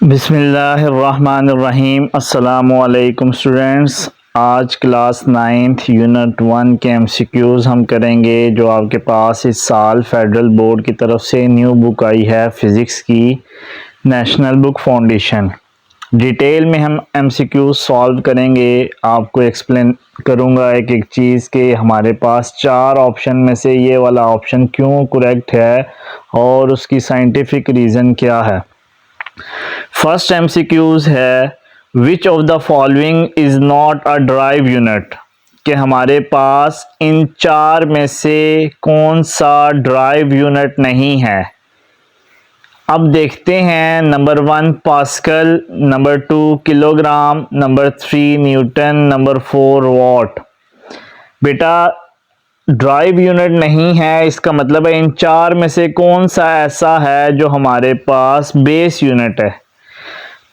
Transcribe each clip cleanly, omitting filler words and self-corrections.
बिस्मिल्लाहिर्रहमानिर्रहीम। अस्सलामुअलैकुम स्टूडेंट्स। आज क्लास 9th यूनिट 1 के एमसीक्यूज़ हम करेंगे जो आपके पास इस साल फेडरल बोर्ड की तरफ से न्यू बुक आई है फ़िज़िक्स की, नेशनल बुक फाउंडेशन। डिटेल में हम एमसीक्यूज़ सॉल्व करेंगे। आपको एक्सप्लेन करूँगा एक एक चीज़ के हमारे पास 4 ऑप्शन में से ये वाला ऑप्शन क्यों करेक्ट है और उसकी साइंटिफिक रीज़न क्या है। फर्स्ट एमसीक्यूज है which of the following is not a drive unit, कि हमारे पास इन 4 में से कौन सा ड्राइव यूनिट नहीं है। अब देखते हैं। Number 1 pascal, number 2 kilogram, number 3 Newton, number 4 what. बेटा ड्राइव यूनिट नहीं है, इसका मतलब है इन 4 में से कौन सा ऐसा है जो हमारे पास बेस यूनिट है।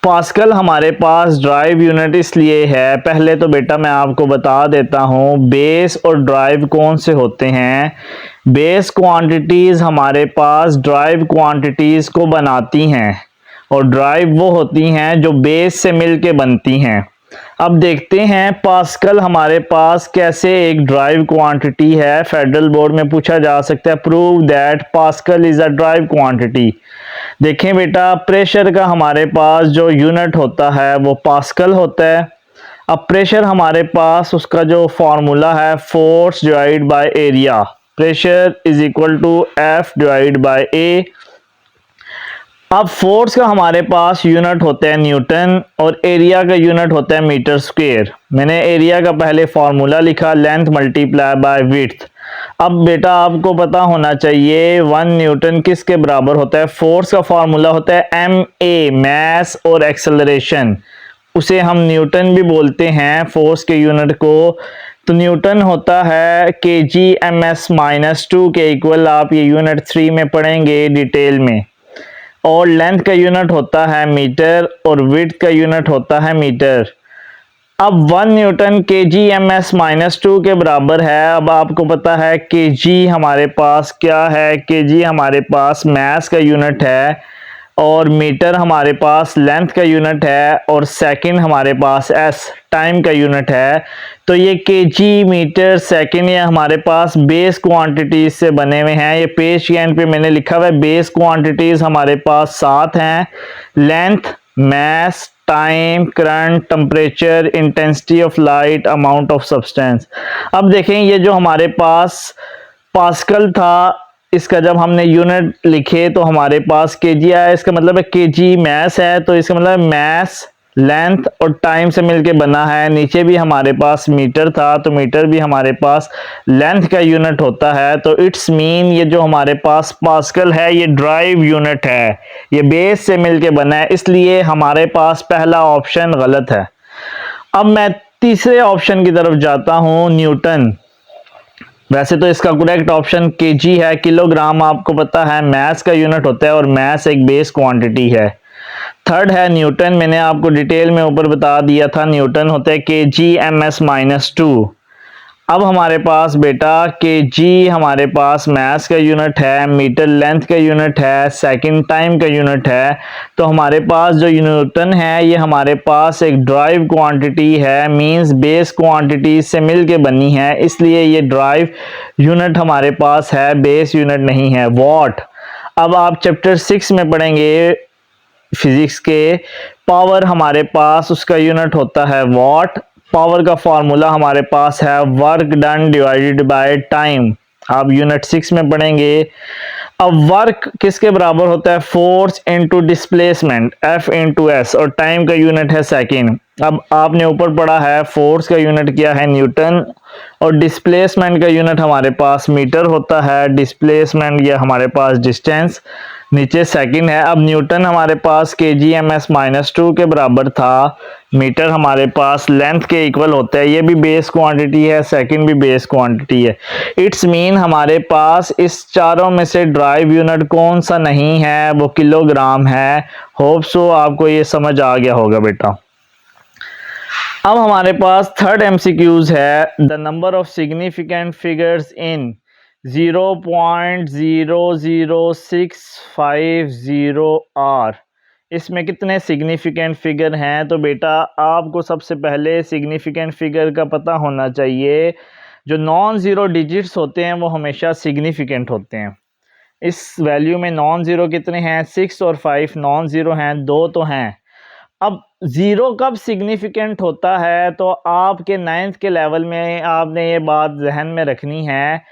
पास्कल हमारे पास ड्राइव यूनिट इसलिए है, पहले तो बेटा मैं आपको बता देता हूँ बेस और ड्राइव कौन से होते हैं। बेस क्वांटिटीज़ हमारे पास ड्राइव क्वांटिटीज़ को बनाती हैं और ड्राइव वो होती हैं जो बेस से मिलके बनती हैं। अब देखते हैं पास्कल हमारे पास कैसे एक ड्राइव क्वांटिटी है। फेडरल बोर्ड में पूछा जा सकता है prove that pascal is a drive quantity. देखें बेटा प्रेशर का हमारे पास जो यूनिट होता है वो पास्कल होता है। अब प्रेशर हमारे पास उसका जो फॉर्मूला है force divide by area, pressure is equal to F divide by A. अब फोर्स का हमारे पास यूनिट होता है न्यूटन और एरिया का यूनिट होता है मीटर स्क्वायर। मैंने एरिया का पहले फॉर्मूला लिखा लेंथ मल्टीप्लाई बाय विड्थ। अब बेटा आपको पता होना चाहिए 1 न्यूटन किसके बराबर होता है। फोर्स का फॉर्मूला होता है एम ए, मैस और एक्सेलरेशन, उसे हम न्यूटन भी बोलते हैं फोर्स के यूनिट को। तो न्यूटन होता है के जी एम एस माइनस 2 के इक्वल, आप ये यूनिट 3 में पढ़ेंगे डिटेल में। और लेंथ का यूनिट होता है मीटर और विड्थ का यूनिट होता है मीटर। अब 1 न्यूटन के जी एम एस माइनस 2 के बराबर है। अब आपको पता है के जी हमारे पास क्या है, के जी हमारे पास मैस का यूनिट है और मीटर हमारे पास लेंथ का यूनिट है और सेकंड हमारे पास एस टाइम का यूनिट है। तो ये केजी मीटर सेकंड ये हमारे पास बेस क्वांटिटीज से बने हुए हैं। ये पेज के एंड पे मैंने लिखा हुआ है बेस क्वांटिटीज हमारे पास 7 हैं। Length, mass, time, current, temperature, intensity of light, amount of substance. अब देखें ये जो हमारे पास पास्कल था इसका जब हमने यूनिट लिखे तो हमारे पास केजी आया, इसका मतलब है केजी मैस है, तो इसका मतलब मैस लेंथ और टाइम से मिलके बना है। नीचे भी हमारे पास मीटर था तो मीटर भी हमारे पास लेंथ का यूनिट होता है। तो इट्स मीन ये जो हमारे पास पास्कल है ये ड्राइव यूनिट है, ये बेस से मिलके बना है, इसलिए हमारे पास पहला ऑप्शन गलत है। अब मैं तीसरे ऑप्शन की तरफ जाता हूं, न्यूटन। वैसे तो इसका करेक्ट ऑप्शन केजी है, किलोग्राम आपको पता है मैस का यूनिट होता है और मैस एक बेस क्वांटिटी है। थर्ड है न्यूटन, मैंने आपको डिटेल में ऊपर बता दिया था, न्यूटन होता है के जी एम एस माइनस 2। अब हमारे पास बेटा के जी हमारे पास मैस का यूनिट है, मीटर लेंथ का यूनिट है, सेकंड टाइम का यूनिट है। तो हमारे पास जो न्यूटन है ये हमारे पास एक ड्राइव क्वांटिटी है, मींस बेस क्वांटिटी से मिलके बनी है, इसलिए ये ड्राइव यूनिट हमारे पास है, बेस यूनिट नहीं है। वॉट, अब आप चैप्टर 6 में पढ़ेंगे फिजिक्स के। पावर हमारे पास उसका यूनिट होता है वॉट। पावर का फॉर्मूला हमारे पास है work done divided by time, आप यूनिट 6 में पढ़ेंगे। अब वर्क किसके बराबर होता है, force into displacement F into S, और टाइम का यूनिट है सेकेंड। अब आपने ऊपर पढ़ा है फोर्स का यूनिट क्या है न्यूटन और डिस्प्लेसमेंट का यूनिट हमारे पास मीटर होता है। डिस्प्लेसमेंट या हमारे पास डिस्टेंस, नीचे सेकंड है। अब न्यूटन हमारे पास के जी एम एस माइनस 2 के बराबर था, मीटर हमारे पास लेंथ के इक्वल होता है, ये भी बेस क्वांटिटी है, सेकंड भी बेस क्वांटिटी है। इट्स मीन हमारे पास इस चारों में से ड्राइव यूनिट कौन सा नहीं है, वो किलोग्राम है। होप सो आपको ये समझ आ गया होगा बेटा। अब हमारे पास थर्ड एमसीक्यूज है, the number of significant figures in 0.00650 are इसमें कितने सिग्निफिकेंट फिगर हैं। तो बेटा आपको सबसे पहले सिग्निफिकेंट फिगर का पता होना चाहिए। जो नॉन ज़ीरो डिजिट्स होते हैं वो हमेशा सिग्निफिकेंट होते हैं। इस वैल्यू में नॉन ज़ीरो कितने हैं, 6 और 5 नॉन ज़ीरो हैं, 2 तो हैं। अब ज़ीरो कब सिग्निफिकेंट होता है, तो आपके 9th के लेवल में आपने ये बात जहन में रखनी है।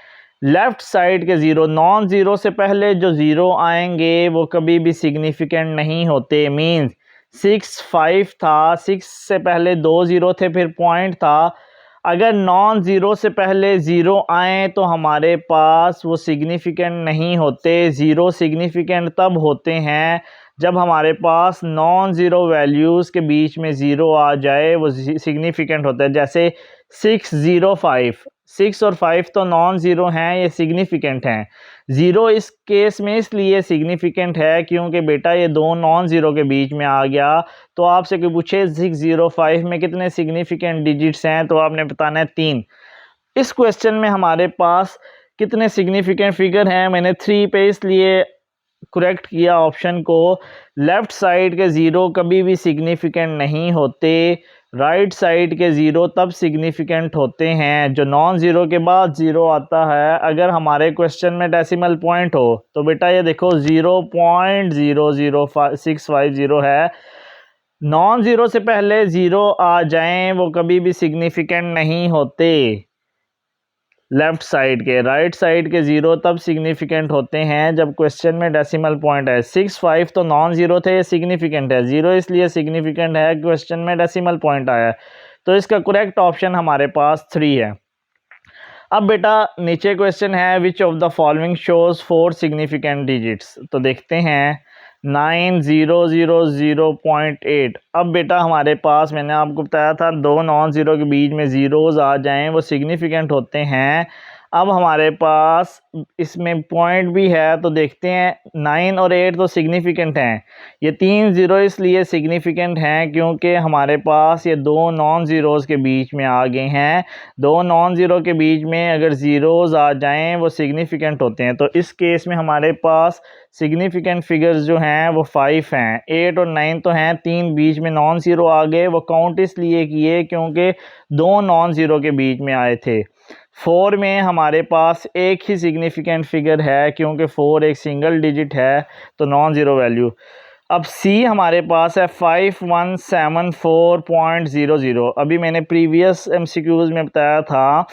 लेफ़्ट साइड के ज़ीरो, नॉन ज़ीरो से पहले जो ज़ीरो आएंगे वो कभी भी सिग्निफिकेंट नहीं होते। मीन्स 6 5 था, 6 से पहले 2 ज़ीरो थे, फिर पॉइंट था। अगर नॉन ज़ीरो से पहले ज़ीरो आए तो हमारे पास वो सिग्निफिकेंट नहीं होते। ज़ीरो सिग्निफिकेंट तब होते हैं जब हमारे पास नॉन ज़ीरो वैल्यूज़ के बीच में ज़ीरो आ जाए, वो सिग्निफिकेंट होता है। जैसे 6 0 5, 6 और 5 तो नॉन ज़ीरो हैं, ये सिग्निफिकेंट हैं। ज़ीरो इस केस में इसलिए सिग्निफिकेंट है क्योंकि बेटा ये दो नॉन ज़ीरो के बीच में आ गया। तो आपसे कोई पूछे 6 0 5 में कितने सिग्निफिकेंट डिजिट्स हैं, तो आपने बताना है 3। इस क्वेश्चन में हमारे पास कितने सिग्निफिकेंट फिगर हैं, मैंने 3 पे इसलिए करेक्ट किया ऑप्शन को। लेफ़्ट साइड के ज़ीरो कभी भी सिग्निफिकेंट नहीं होते। राइट साइड के ज़ीरो तब सिग्निफिकेंट होते हैं जो नॉन ज़ीरो के बाद ज़ीरो आता है। अगर हमारे क्वेश्चन में डेसिमल पॉइंट हो तो बेटा ये देखो 0.00650 है। नॉन ज़ीरो से पहले ज़ीरो आ जाएं वो कभी भी सिग्निफिकेंट नहीं होते लेफ़्ट साइड के। राइट साइड के ज़ीरो तब सिग्निफिकेंट होते हैं जब क्वेश्चन में डेसिमल पॉइंट है। 6 5 तो नॉन ज़ीरो थे, ये सिग्निफिकेंट है। ज़ीरो इसलिए सिग्निफिकेंट है क्वेश्चन में डेसिमल पॉइंट आया है। तो इसका करेक्ट ऑप्शन हमारे पास 3 है। अब बेटा नीचे क्वेश्चन है which of the following shows 4 significant digits. तो देखते हैं 9000.8। अब बेटा हमारे पास मैंने आपको बताया था दो नॉन ज़ीरो के बीच में ज़ीरोज़ आ जाएं वो सिग्निफिकेंट होते हैं। अब हमारे पास इसमें पॉइंट भी है, तो देखते हैं 9 और 8 तो सिग्निफिकेंट हैं। ये 3 ज़ीरो इसलिए सिग्निफिकेंट हैं क्योंकि हमारे पास ये दो नॉन ज़ीरोज़ के बीच में आ गए हैं। दो नॉन ज़ीरो के बीच में अगर ज़ीरोज़ आ जाएं वो सिग्निफिकेंट होते हैं। तो इस केस में हमारे पास सिग्निफिकेंट फिगर्स जो हैं वो 5 हैं। 8 और 9 तो हैं, 3 बीच में नॉन ज़ीरो आ गए, वो काउंट इसलिए किए क्योंकि दो नॉन ज़ीरो के बीच में आए थे। 4 में हमारे पास एक ही सिग्निफिकेंट फिगर है क्योंकि 4 एक सिंगल डिजिट है, तो नॉन ज़ीरो वैल्यू। अब सी हमारे पास है 5174.00। अभी मैंने प्रीवियस MCQs में बताया था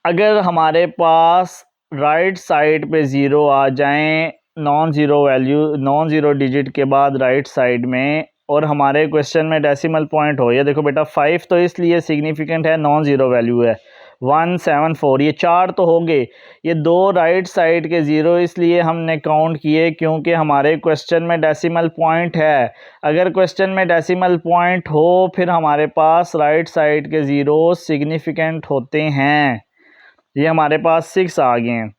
अगर हमारे पास राइट साइड पे ज़ीरो आ जाएं non zero value, non zero digit के बाद राइट साइड में, और हमारे क्वेश्चन में डेसिमल पॉइंट हो, ये देखो बेटा 5 तो इसलिए सिग्निफिकेंट है, नॉन ज़ीरो वैल्यू है 174, ये 4 तो हो गए। ये दो राइट साइड के ज़ीरो इसलिए हमने काउंट किए क्योंकि हमारे क्वेश्चन में डेसिमल पॉइंट है। अगर क्वेश्चन में डेसिमल पॉइंट हो फिर हमारे पास राइट साइड के ज़ीरो सिग्निफिकेंट होते हैं। ये हमारे पास 6 आ गए हैं।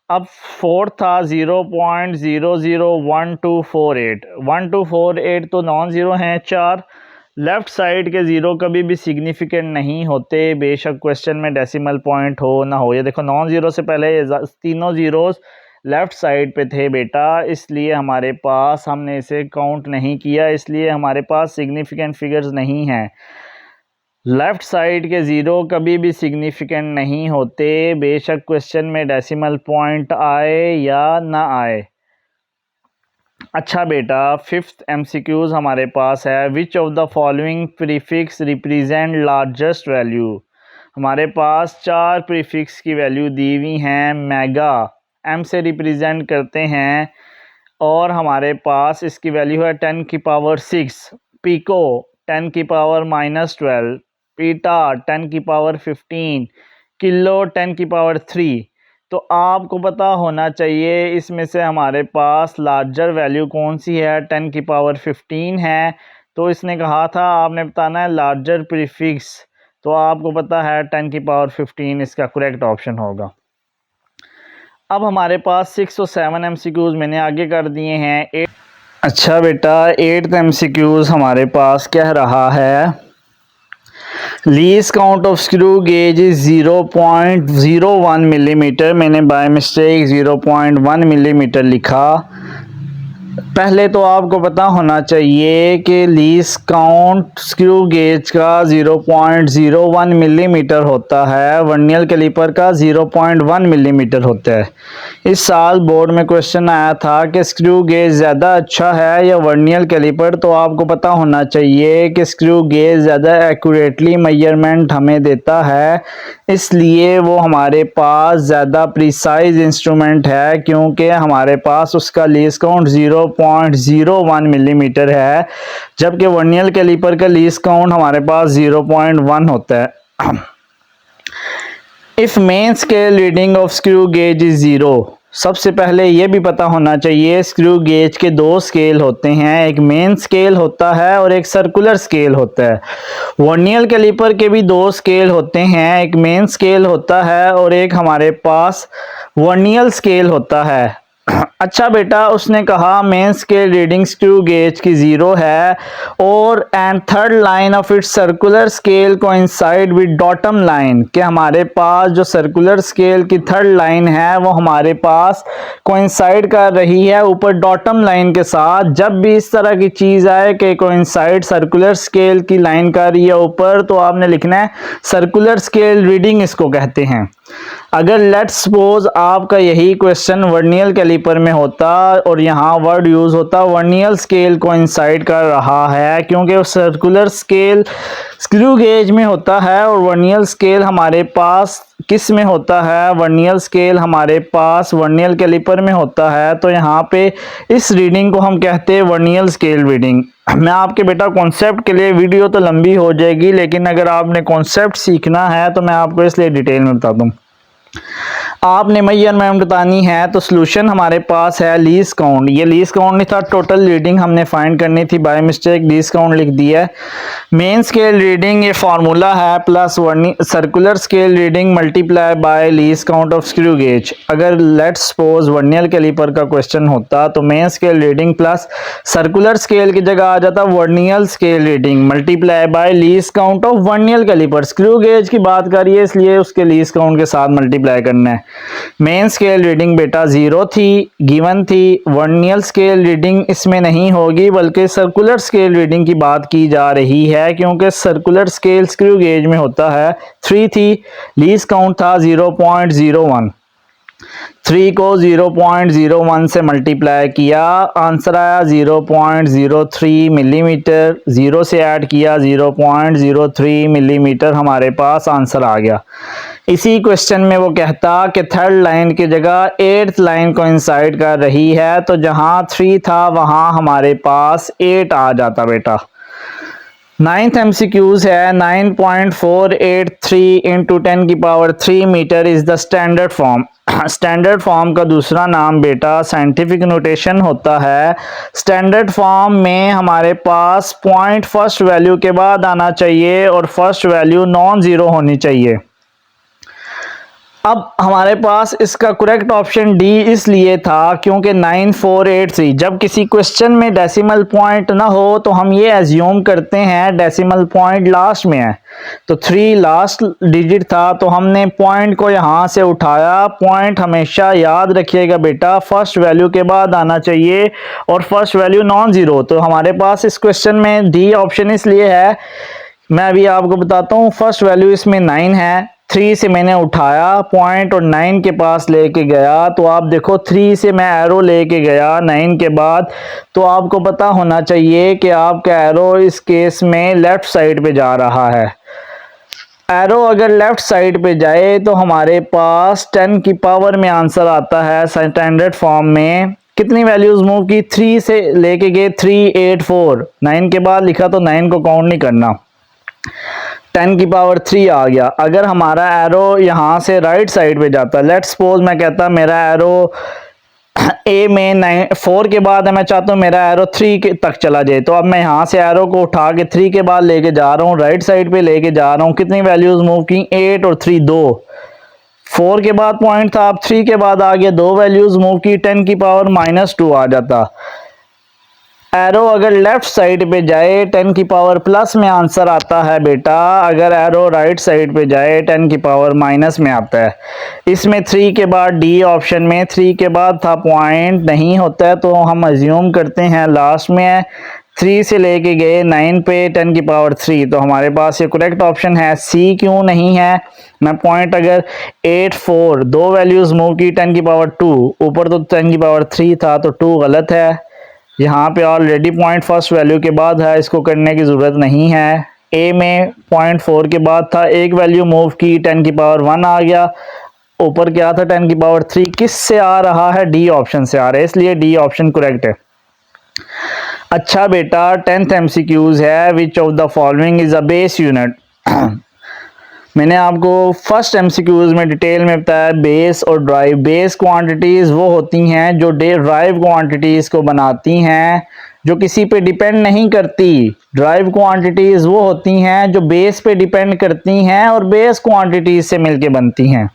अब 4 था 0.001248, 1248 तो नॉन ज़ीरो हैं 4। लेफ़्ट साइड के ज़ीरो कभी भी सिग्निफिकेंट नहीं होते, बेशक क्वेश्चन में डेसिमल पॉइंट हो ना हो। ये देखो नॉन ज़ीरो से पहले तीनों ज़ीरोज़ लेफ़्ट साइड पे थे बेटा, इसलिए हमारे पास हमने इसे काउंट नहीं किया, इसलिए हमारे पास सिग्निफिकेंट फिगर्स नहीं हैं। लेफ़्ट साइड के ज़ीरो कभी भी सिग्निफिकेंट नहीं होते, बेशक क्वेश्चन में डेसिमल पॉइंट आए या ना आए। अच्छा बेटा 5th MCQs हमारे पास है which of the following prefix represent largest value. हमारे पास 4 प्रीफिक्स की वैल्यू दी हुई हैं। मेगा M से रिप्रेजेंट करते हैं और हमारे पास इसकी वैल्यू है 10 की पावर 6, पिको 10 की पावर -12, पीटा 10 की पावर 15, किलो 10 की पावर 3। तो आपको पता होना चाहिए इसमें से हमारे पास लार्जर वैल्यू कौन सी है, 10 की पावर 15 है। तो इसने कहा था आपने बताना है लार्जर प्रीफिक्स, तो आपको पता है 10 की पावर 15 इसका करेक्ट ऑप्शन होगा। अब हमारे पास 6 और 7 MCQs मैंने आगे कर दिए हैं। अच्छा बेटा 8th MCQs हमारे पास कह रहा है least count of screw gauge is 0.01 millimetre. मैंने बाय मिस्टेक 0.1 मिलीमीटर लिखा। पहले तो आपको पता होना चाहिए कि लीस्ट काउंट स्क्रू गेज का 0.01 मिलीमीटर होता है, वर्नियर कैलिपर का 0.1 मिलीमीटर होता है। इस साल बोर्ड में क्वेश्चन आया था कि स्क्रू गेज ज़्यादा अच्छा है या वर्नियर कैलिपर, तो आपको पता होना चाहिए कि स्क्रू गेज ज़्यादा एक्यूरेटली मेजरमेंट हमें देता है, इसलिए वो हमारे पास ज़्यादा प्रिसाइज इंस्ट्रूमेंट है, क्योंकि हमारे पास उसका लीस्ट काउंट 0.01 मिलीमीटर है, जबकि वर्नियर कैलिपर का लीस्ट काउंट हमारे पास 0.1 होता है। If main scale reading of screw gauge is zero, सबसे पहले ये भी पता होना चाहिए स्क्रू गेज के दो स्केल होते हैं, एक मेन स्केल होता है और एक सर्कुलर स्केल होता है। वर्नियर कैलिपर के भी दो स्केल होते हैं, एक मेन स्केल होता है और एक हमारे पास वर्नियर स्केल होता है। अच्छा बेटा, उसने कहा main scale reading screw gauge की 0 है और and third line of its circular scale coincide with datum line, कि हमारे पास जो सर्कुलर स्केल की थर्ड लाइन है वो हमारे पास कोइंसाइड कर रही है ऊपर डॉटम लाइन के साथ। जब भी इस तरह की चीज़ आए कि कोइंसाइड सर्कुलर स्केल की लाइन कर रही है ऊपर, तो आपने लिखना है सर्कुलर स्केल रीडिंग, इसको कहते हैं। अगर लेट्स सपोज आपका यही क्वेश्चन वर्नियर कैलिपर में होता और यहाँ वर्ड यूज होता वर्नियर स्केल कोइंसाइड कर रहा है, क्योंकि वो सर्कुलर स्केल स्क्रू गेज में होता है और वर्नियर स्केल हमारे पास किस में होता है, वर्नियर स्केल हमारे पास वर्नियर कैलिपर में होता है, तो यहाँ पे इस रीडिंग को हम कहते हैं वर्नियर स्केल रीडिंग। मैं आपके बेटा कॉन्सेप्ट के लिए, वीडियो तो लंबी हो जाएगी लेकिन अगर आपने कॉन्सेप्ट सीखना है तो मैं आपको इसलिए डिटेल में बता दूँ। आपने मेजरमेंट बतानी है तो सॉल्यूशन हमारे पास है लीस्ट काउंट। ये लीस्ट काउंट नहीं था, टोटल रीडिंग हमने फाइंड करनी थी, बाय मिस्टेक लीस्ट काउंट लिख दिया है। मेन स्केल रीडिंग ये फार्मूला है plus circular scale reading multiply by least count of screw gauge. अगर लेट्स सपोज वर्नियर कैलिपर का क्वेश्चन होता तो main scale reading plus circular scale की जगह आ जाता vernier scale reading multiply by least count of vernier caliper. Screw gauge की बात करिए इसलिए उसके लीस्ट काउंट के साथ मल्टीप्लाई करना है। मेन स्केल रीडिंग बेटा 0 थी, गिवन थी, वर्नियर स्केल रीडिंग इसमें नहीं होगी बल्कि सर्कुलर स्केल रीडिंग की बात की जा रही है, क्योंकि सर्कुलर स्केल स्क्रू गेज में होता है। 3 थी, लीस्ट काउंट था 0.01, 3 को 0.01 से मल्टीप्लाई किया, आंसर आया 0.03 मिलीमीटर, 0 से ऐड किया 0.03 मिलीमीटर, हमारे पास आंसर आ गया। इसी क्वेश्चन में वो कहता कि थर्ड लाइन की जगह 8th लाइन कोइंसाइड कर रही है, तो जहां 3 था वहां हमारे पास 8 आ जाता बेटा। 9th MCQs है 9.483 इंटू 10 की power 3 metre is the standard form. Standard form का दूसरा नाम बेटा साइंटिफिक नोटेशन होता है। स्टैंडर्ड फॉर्म में हमारे पास पॉइंट फर्स्ट वैल्यू के बाद आना चाहिए और फर्स्ट वैल्यू नॉन जीरो होनी चाहिए। अब हमारे पास इसका करेक्ट ऑप्शन डी इसलिए था क्योंकि 9483, जब किसी क्वेश्चन में डेसिमल पॉइंट ना हो तो हम ये एज्यूम करते हैं डेसिमल पॉइंट लास्ट में है, तो 3 लास्ट डिजिट था तो हमने पॉइंट को यहाँ से उठाया। पॉइंट हमेशा याद रखिएगा बेटा फर्स्ट वैल्यू के बाद आना चाहिए और फर्स्ट वैल्यू नॉन जीरो, तो हमारे पास इस क्वेश्चन में डी ऑप्शन इसलिए है। मैं अभी आपको बताता हूँ, फर्स्ट वैल्यू इसमें 9 है, 3 से मैंने उठाया पॉइंट और 9 के पास लेके गया, तो आप देखो 3 से मैं एरो लेके गया 9 के बाद, तो आपको पता होना चाहिए कि आपका एरो इस केस में लेफ्ट साइड पे जा रहा है। एरो अगर लेफ्ट साइड पे जाए तो हमारे पास 10 की पावर में आंसर आता है। स्टैंडर्ड फॉर्म में कितनी वैल्यूज मूव की, 3 से लेके गए 384, 9 के बाद लिखा तो 9 को काउंट नहीं करना, 10 की पावर 3 आ गया। अगर हमारा एरो यहाँ से राइट साइड पे जाता, लेट्स सपोज मैं कहता मेरा एरो ए में 4 के बाद है, मैं चाहता हूँ मेरा एरो 3 तक चला जाए, तो अब मैं यहाँ से एरो को उठा के 3 के बाद लेके जा रहा हूँ, राइट साइड पे लेके जा रहा हूँ। कितनी वैल्यूज मूव की, 8 और 3 2, 4 के बाद पॉइंट था, अब 3 के बाद आ गया, 2 वैल्यूज मूव की, 10 की पावर -2 आ जाता। एरो अगर लेफ्ट साइड पे जाए 10 की पावर प्लस में आंसर आता है बेटा, अगर एरो राइट साइड पे जाए 10 की पावर माइनस में आता है। इसमें 3 के बाद डी ऑप्शन में 3 के बाद था पॉइंट नहीं होता है, तो हम अज्यूम करते हैं लास्ट में है। 3 से लेके गए 9 पे 10 की पावर 3, तो हमारे पास ये करेक्ट ऑप्शन है। सी क्यों नहीं है? मैं पॉइंट अगर 8 4 दो वैल्यूज मूव की 10 की पावर 2, ऊपर तो 10 की पावर 3 था, तो 2 गलत है। यहाँ पे ऑलरेडी पॉइंट फर्स्ट वैल्यू के बाद है, इसको करने की ज़रूरत नहीं है। ए में पॉइंट 4 के बाद था, एक वैल्यू मूव की 10 की पावर 1 आ गया, ऊपर क्या था 10 की पावर 3। किस से आ रहा है? डी ऑप्शन से आ रहा है, इसलिए डी ऑप्शन करेक्ट है। अच्छा बेटा 10th एमसीक्यूज है, which of the following is a base unit. मैंने आपको फर्स्ट एमसीक्यूज में डिटेल में बताया बेस और ड्राइव। बेस क्वांटिटीज़ वो होती हैं जो ड्राइव क्वांटिटीज़ को बनाती हैं, जो किसी पे डिपेंड नहीं करती। ड्राइव क्वांटिटीज़ वो होती हैं जो बेस पे डिपेंड करती हैं और बेस क्वांटिटीज़ से मिलके बनती हैं।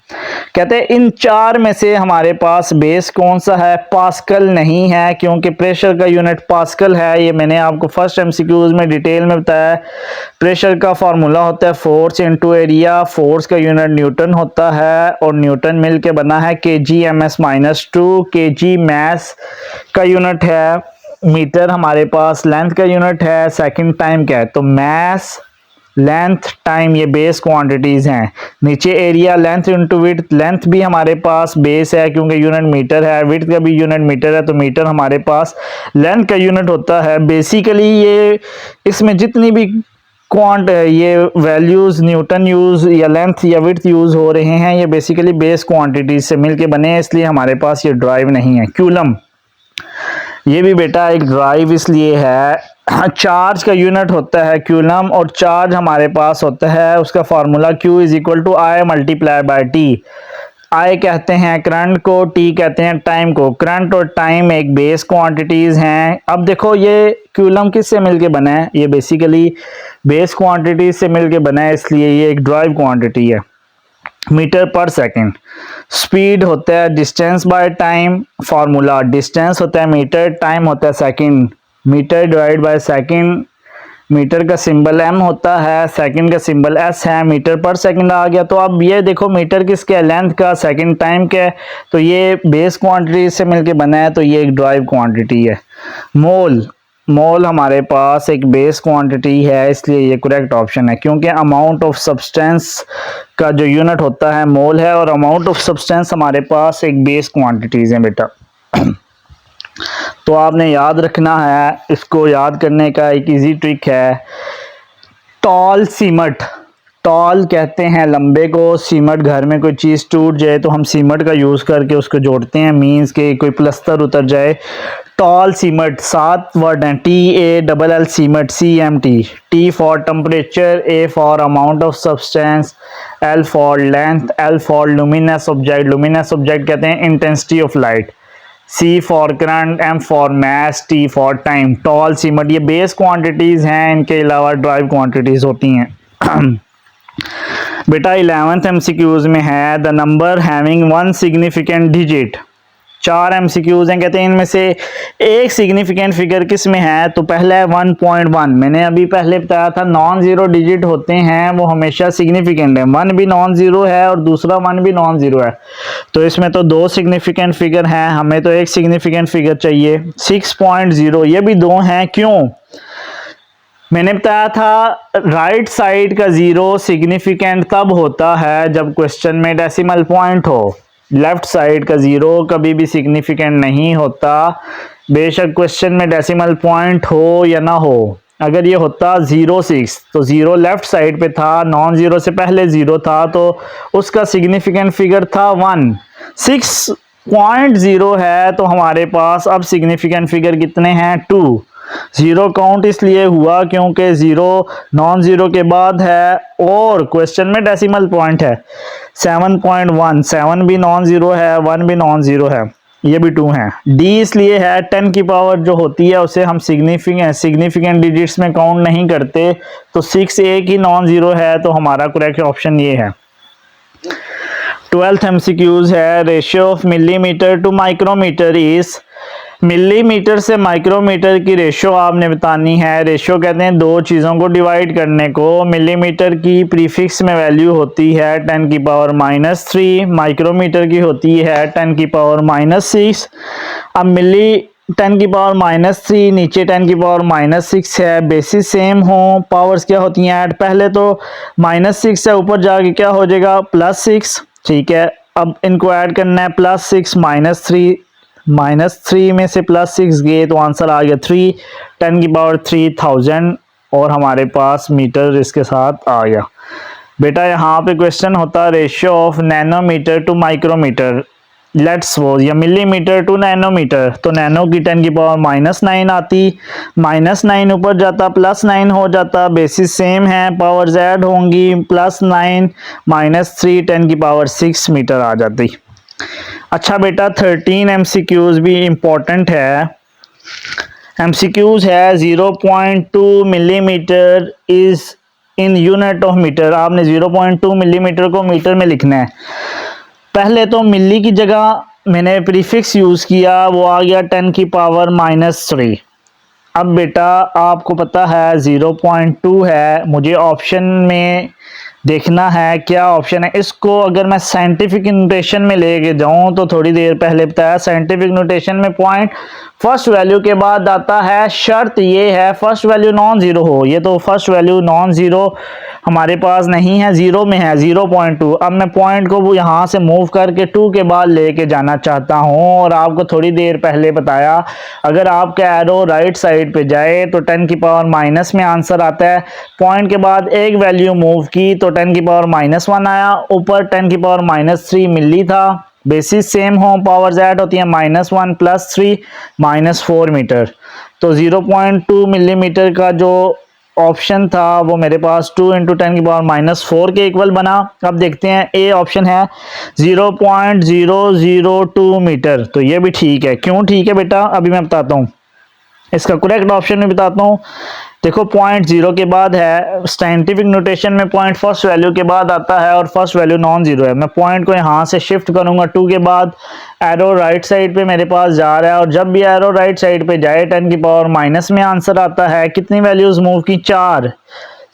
कहते हैं इन चार में से हमारे पास बेस कौन सा है? पास्कल नहीं है, क्योंकि प्रेशर का यूनिट पास्कल है। ये मैंने आपको फर्स्ट एमसीक्यूज में डिटेल में बताया। प्रेशर का फार्मूला होता है फोर्स इनटू एरिया, फोर्स का यूनिट न्यूटन होता है और न्यूटन मिलके बना है kg/-2। kg मैस का यूनिट है, मीटर हमारे पास लेंथ का यूनिट है, सेकंड टाइम क्या है? तो मैस लेंथ टाइम ये बेस क्वांटिटीज हैं। नीचे area length into width, length भी हमारे पास बेस है क्योंकि यूनिट मीटर है, विड्थ का भी यूनिट मीटर है, तो मीटर हमारे पास लेंथ का यूनिट होता है। बेसिकली ये इसमें जितनी भी ये वैल्यूज न्यूटन यूज या लेंथ या विड्थ यूज हो रहे हैं, ये बेसिकली बेस क्वांटिटीज से मिलके बने हैं, इसलिए हमारे पास ये ड्राइव नहीं है। कूलम ये भी बेटा एक ड्राइव इसलिए है, चार्ज का यूनिट होता है कूलम, और चार्ज हमारे पास होता है, उसका formula Q = I × T। I कहते हैं करंट को, T कहते हैं टाइम को। करंट और टाइम एक बेस क्वांटिटीज हैं। अब देखो ये कूलम किससे मिलके बना है? ये बेसिकली बेस क्वांटिटीज से मिलके बना है, इसलिए ये एक ड्राइव क्वांटिटी है। मीटर पर सेकंड। स्पीड होता है distance by time, formula distance होता है मीटर, टाइम होता है second. Metre divide by second, metre का सिंबल m होता है, सेकंड का सिंबल s है, मीटर पर सेकंड आ गया। तो अब ये देखो मीटर किसके है? लेंथ का, सेकंड टाइम का है, तो ये बेस क्वांटिटी से मिलके बना है, तो ये एक ड्राइव क्वांटिटी है। मोल, मोल हमारे पास एक बेस क्वांटिटी है, इसलिए ये करेक्ट ऑप्शन है, क्योंकि अमाउंट ऑफ सब्सटेंस का जो यूनिट होता है मोल है, और अमाउंट ऑफ सब्सटेंस हमारे पास एक बेस क्वांटिटीज है बेटा। तो आपने याद रखना है, इसको याद करने का एक इजी ट्रिक है। टॉल सीमट, टॉल कहते हैं लंबे को, सीमट घर में कोई चीज़ टूट जाए तो हम सीमट का यूज़ करके उसको जोड़ते हैं, मीन्स के कोई प्लस्तर उतर जाए। टॉल सीमट 7 वर्ड हैं, TALL C M T, CMT। T for temperature, A for amount of substance, L for length, L for luminous object, luminous object कहते हैं intensity of light, C for current, M for mass, T for time. Tall C M T ये base quantities हैं, इनके अलावा drive quantities होती हैं। बेटा 11th MCQs में है the number having 1 significant digit. 4 MCQs हैं, कहते हैं इनमें से एक सिग्निफिकेंट फिगर किस में है? तो पहला है 1.1। मैंने अभी पहले बताया था नॉन जीरो डिजिट होते हैं वो हमेशा सिग्निफिकेंट है। 1 भी नॉन जीरो है और दूसरा 1 भी नॉन जीरो है, तो इसमें तो 2 सिग्निफिकेंट फिगर हैं, हमें तो एक सिग्निफिकेंट फिगर चाहिए। 6.0 ये भी 2 हैं, क्यों? मैंने बताया था राइट साइड का 0 सिग्निफिकेंट तब होता है जब क्वेश्चन में डेसिमल पॉइंट हो। लेफ्ट साइड का 0 कभी भी सिग्निफिकेंट नहीं होता, बेशक क्वेश्चन में डेसिमल पॉइंट हो या ना हो। अगर ये होता 0.6 तो 0 लेफ्ट साइड पे था, नॉन जीरो से पहले 0 था, तो उसका सिग्निफिकेंट फिगर था 1। 6.0 है तो हमारे पास अब सिग्निफिकेंट फिगर कितने हैं? 2। 0 काउंट इसलिए हुआ क्योंकि 0 नॉन जीरो के बाद है और क्वेश्चन में डेसिमल पॉइंट है। 7.1, 7 भी नॉन जीरो है, 1 भी नॉन जीरो है, ये भी 2 है। डी इसलिए है 10 की पावर जो होती है उसे हम सिग्निफिकेंट डिजिट्स में काउंट नहीं करते, तो 6 एक ही नॉन जीरो है, तो हमारा करेक्ट ऑप्शन ये है। 12th एमसीक्यूज है ratio of millimetre to micrometre is. Millimetre से माइक्रोमीटर की रेशो आपने बतानी है। रेशो कहते हैं दो चीज़ों को डिवाइड करने को। मिलीमीटर की प्रीफिक्स में वैल्यू होती है 10 की पावर -3, माइक्रोमीटर की होती है 10 की पावर -6। अब मिली 10 की पावर -3 नीचे 10 की पावर -6 है, बेसिस सेम हो, पावर्स क्या होती हैं ऐड। पहले तो -6 से ऊपर जाके क्या हो जाएगा +6, ठीक है। अब इनको ऐड करना है +6 -3 में से +6 गए तो आंसर आ गया 3, 10 की पावर 3000 और हमारे पास मीटर इसके साथ आ गया। बेटा यहाँ पे क्वेश्चन होता है ratio of nanometre to micrometre, let's suppose, या मिलीमीटर टू नैनोमीटर। तो नैनो की 10 की पावर -9 आती, -9 ऊपर जाता +9 हो जाता, बेसिस सेम है, पावर्स ऐड होंगी, +9 -3 10 की पावर 6 मीटर आ जाती। अच्छा बेटा 13 MCQs भी इम्पोर्टेंट है। MCQs है 0.2 millimetre is in unit of metre. आपने 0.2 मिलीमीटर को मीटर में लिखना है। पहले तो मिली की जगह मैंने प्रीफिक्स यूज़ किया, वो आ गया 10 की पावर -3। अब बेटा आपको पता है 0.2 है, मुझे ऑप्शन में देखना है क्या ऑप्शन है। इसको अगर मैं साइंटिफिक नोटेशन में लेके जाऊं तो थोड़ी देर पहले बताया साइंटिफिक नोटेशन में पॉइंट फर्स्ट वैल्यू के बाद आता है। शर्त ये है फर्स्ट वैल्यू नॉन ज़ीरो हो। ये तो फर्स्ट वैल्यू नॉन ज़ीरो हमारे पास नहीं है, ज़ीरो में है 0.2। अब मैं पॉइंट को वो यहाँ से मूव करके 2 के बाद लेके जाना चाहता हूँ और आपको थोड़ी देर पहले बताया अगर आपका एरो राइट साइड पे जाए तो 10 की पावर माइनस में आंसर आता है। पॉइंट के बाद एक वैल्यू मूव की तो 10 की पावर -1 आया, ऊपर 10 की पावर -3 मिली था, बेसिस सेम हो, पावर्स ऐड होती है -1 +3 -4 मीटर। तो 0.2 मिलीमीटर का जो ऑप्शन था वो मेरे पास 2 × 10 की पावर -4 के इक्वल बना। अब देखते हैं ए ऑप्शन है 0.002 मीटर, तो ये भी ठीक है। क्यों ठीक है बेटा अभी मैं बताता हूँ, इसका करेक्ट ऑप्शन भी बताता हूँ। देखो पॉइंट 0 के बाद है, साइंटिफिक नोटेशन में पॉइंट फर्स्ट वैल्यू के बाद आता है और फर्स्ट वैल्यू नॉन ज़ीरो है। मैं पॉइंट को यहाँ से शिफ्ट करूँगा 2 के बाद, एरो राइट साइड पे मेरे पास जा रहा है और जब भी एरो राइट साइड पे जाए 10 की पावर माइनस में आंसर आता है। कितनी वैल्यूज़ मूव की 4,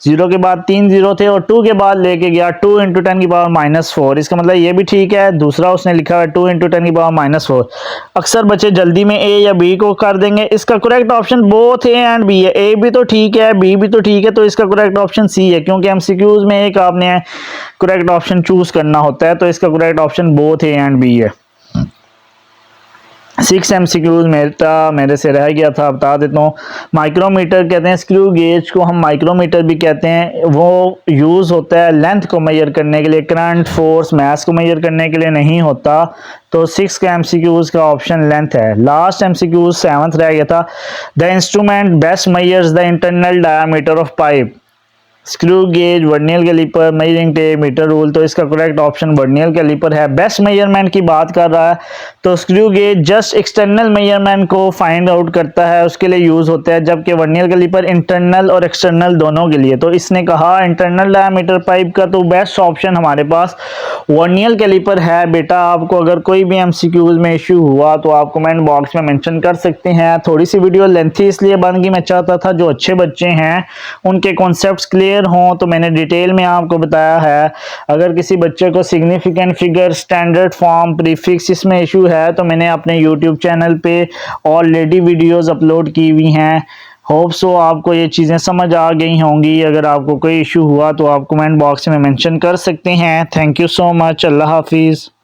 0 के बाद 3 0 थे और 2 के बाद लेके गया 2 × 10 की पावर -4। इसका मतलब ये भी ठीक है। दूसरा उसने लिखा है 2 × 10 की पावर -4। अक्सर बच्चे जल्दी में ए या बी को कर देंगे। इसका correct option both A and B है। ए भी तो ठीक है, बी भी तो ठीक है, तो इसका करेक्ट ऑप्शन सी है, क्योंकि MCQs में एक आपने करेक्ट ऑप्शन चूज करना होता है। तो इसका correct option both A and B है। 6 MCQs मेरे से रह गया था, बता देता हूँ। माइक्रोमीटर कहते हैं, स्क्रू गेज को हम माइक्रोमीटर भी कहते हैं। वो यूज़ होता है लेंथ को मेजर करने के लिए, करंट, फोर्स, मास को मेजर करने के लिए नहीं होता। तो 6 का MCQs का ऑप्शन लेंथ है। लास्ट MCQ 7th रह गया था। The instrument best measures the internal diameter of pipe, screw gauge, vernier caliper, measuring tape, metre rule. तो इसका करेक्ट ऑप्शन वर्नियर कैलिपर है। बेस्ट मेजरमेंट की बात कर रहा है तो screw gauge just external measurement को फाइंड आउट करता है, उसके लिए यूज़ होता है, जबकि वर्नियर कैलिपर इंटरनल और एक्सटर्नल दोनों के लिए। तो इसने कहा इंटरनल डायमीटर पाइप का, तो बेस्ट ऑप्शन हमारे पास वर्नियर कैलिपर है। बेटा आपको अगर कोई भी MCQs में इशू हुआ तो आप कमेंट बॉक्स में मेंशन कर सकते हैं। थोड़ी सी वीडियो लेंथी इसलिए बन गई, मैं चाहता था जो अच्छे बच्चे हैं उनके कॉन्सेप्ट्स क्लियर हो, तो मैंने डिटेल में आपको बताया है। अगर किसी बच्चे को significant figure, standard form, prefix इसमें इशू है तो मैंने अपने YouTube चैनल पे ऑलरेडी वीडियोस अपलोड की हुई हैं। होप सो आपको ये चीज़ें समझ आ गई होंगी। अगर आपको कोई इशू हुआ तो आप कमेंट बॉक्स में मेंशन कर सकते हैं। Thank you so much. Allah हाफिज़।